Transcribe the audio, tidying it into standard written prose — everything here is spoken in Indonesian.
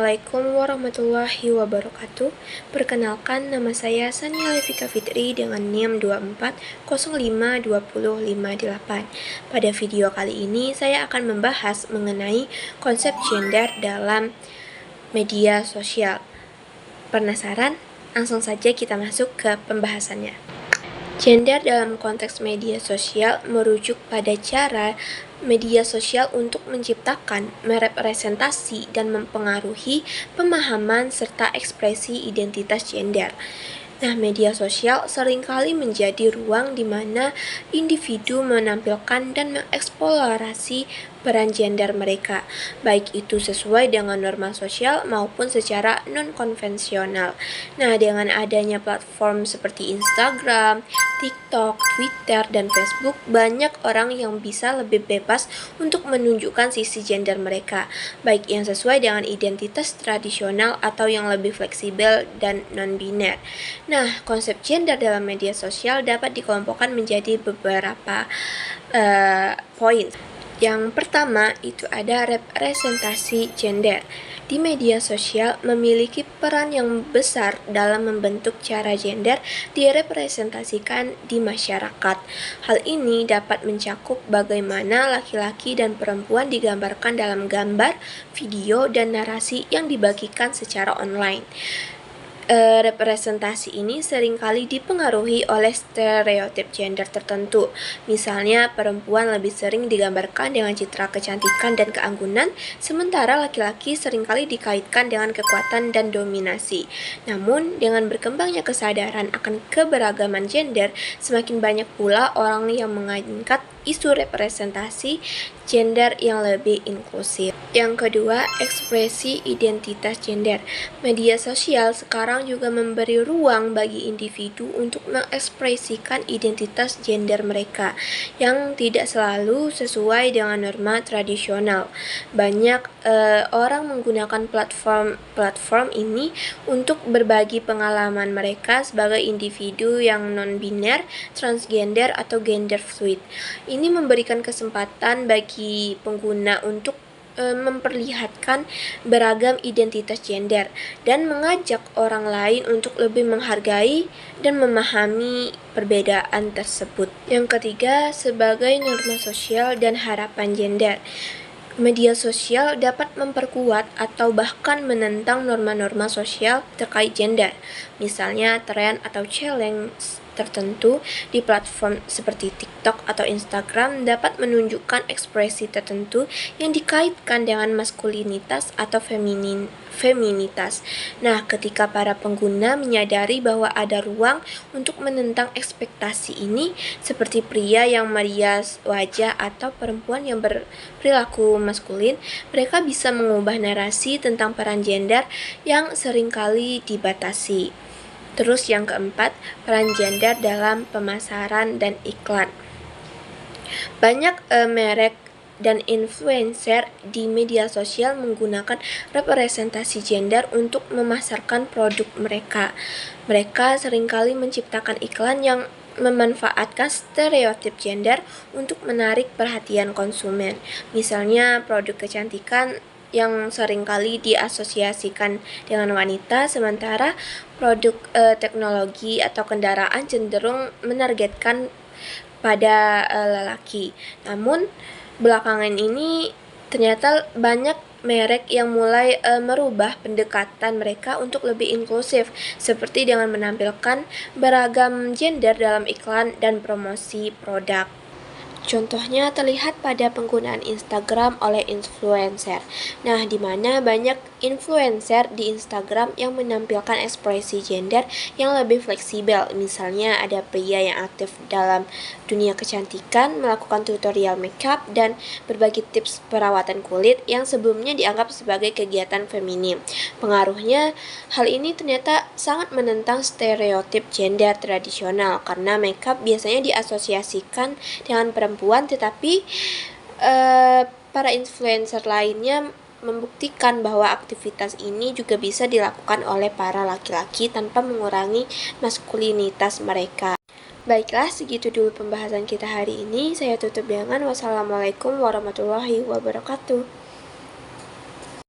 Assalamualaikum warahmatullahi wabarakatuh. Perkenalkan, nama saya Sania Levika Fitri dengan NIM 24052058. Pada video kali ini saya akan membahas mengenai konsep gender dalam media sosial. Penasaran? Langsung saja kita masuk ke pembahasannya. Gender dalam konteks media sosial merujuk pada cara media sosial untuk menciptakan, merepresentasi, dan mempengaruhi pemahaman serta ekspresi identitas gender. Nah, media sosial seringkali menjadi ruang di mana individu menampilkan dan mengeksplorasi peran gender mereka, baik itu sesuai dengan norma sosial maupun secara non-konvensional. Nah, dengan adanya platform seperti Instagram, TikTok, Twitter, dan Facebook, banyak orang yang bisa lebih bebas untuk menunjukkan sisi gender mereka, baik yang sesuai dengan identitas tradisional atau yang lebih fleksibel dan non-biner. Nah, konsep gender dalam media sosial dapat dikelompokkan menjadi beberapa poin. Yang pertama itu ada representasi gender. Di media sosial memiliki peran yang besar dalam membentuk cara gender direpresentasikan di masyarakat. Hal ini dapat mencakup bagaimana laki-laki dan perempuan digambarkan dalam gambar, video, dan narasi yang dibagikan secara online. Representasi ini seringkali dipengaruhi oleh stereotip gender tertentu. Misalnya, perempuan lebih sering digambarkan dengan citra kecantikan dan keanggunan, sementara laki-laki seringkali dikaitkan dengan kekuatan dan dominasi. Namun, dengan berkembangnya kesadaran akan keberagaman gender, semakin banyak pula orang yang mengangkat isu representasi gender yang lebih inklusif. Yang kedua, ekspresi identitas gender. Media sosial sekarang juga memberi ruang bagi individu untuk mengekspresikan identitas gender mereka yang tidak selalu sesuai dengan norma tradisional. Banyak orang menggunakan platform ini untuk berbagi pengalaman mereka sebagai individu yang non-biner, transgender, atau gender fluid. Ini memberikan kesempatan bagi pengguna untuk memperlihatkan beragam identitas gender dan mengajak orang lain untuk lebih menghargai dan memahami perbedaan tersebut. Yang ketiga, sebagai norma sosial dan harapan gender. Media sosial dapat memperkuat atau bahkan menentang norma-norma sosial terkait gender. Misalnya, tren atau challenge tertentu di platform seperti TikTok atau Instagram dapat menunjukkan ekspresi tertentu yang dikaitkan dengan maskulinitas atau feminitas. Nah, ketika para pengguna menyadari bahwa ada ruang untuk menentang ekspektasi ini, seperti pria yang merias wajah atau perempuan yang berperilaku maskulin, mereka bisa mengubah narasi tentang peran gender yang seringkali dibatasi. Terus yang keempat, peran gender dalam pemasaran dan iklan. Banyak merek dan influencer di media sosial menggunakan representasi gender untuk memasarkan produk mereka. Mereka seringkali menciptakan iklan yang memanfaatkan stereotip gender untuk menarik perhatian konsumen. Misalnya produk kecantikan yang seringkali diasosiasikan dengan wanita, sementara produk teknologi atau kendaraan cenderung menargetkan pada lelaki. Namun, belakangan ini ternyata banyak merek yang mulai merubah pendekatan mereka untuk lebih inklusif, seperti dengan menampilkan beragam gender dalam iklan dan promosi produk. Contohnya terlihat pada penggunaan Instagram oleh influencer. Nah, di mana banyak influencer di Instagram yang menampilkan ekspresi gender yang lebih fleksibel. Misalnya ada pria yang aktif dalam dunia kecantikan, melakukan tutorial makeup dan berbagi tips perawatan kulit yang sebelumnya dianggap sebagai kegiatan feminim. Pengaruhnya, hal ini ternyata sangat menentang stereotip gender tradisional karena makeup biasanya diasosiasikan dengan perempuan, tetapi para influencer lainnya membuktikan bahwa aktivitas ini juga bisa dilakukan oleh para laki-laki tanpa mengurangi maskulinitas mereka. Baiklah, segitu dulu pembahasan kita hari ini. Saya tutup dengan wassalamualaikum warahmatullahi wabarakatuh.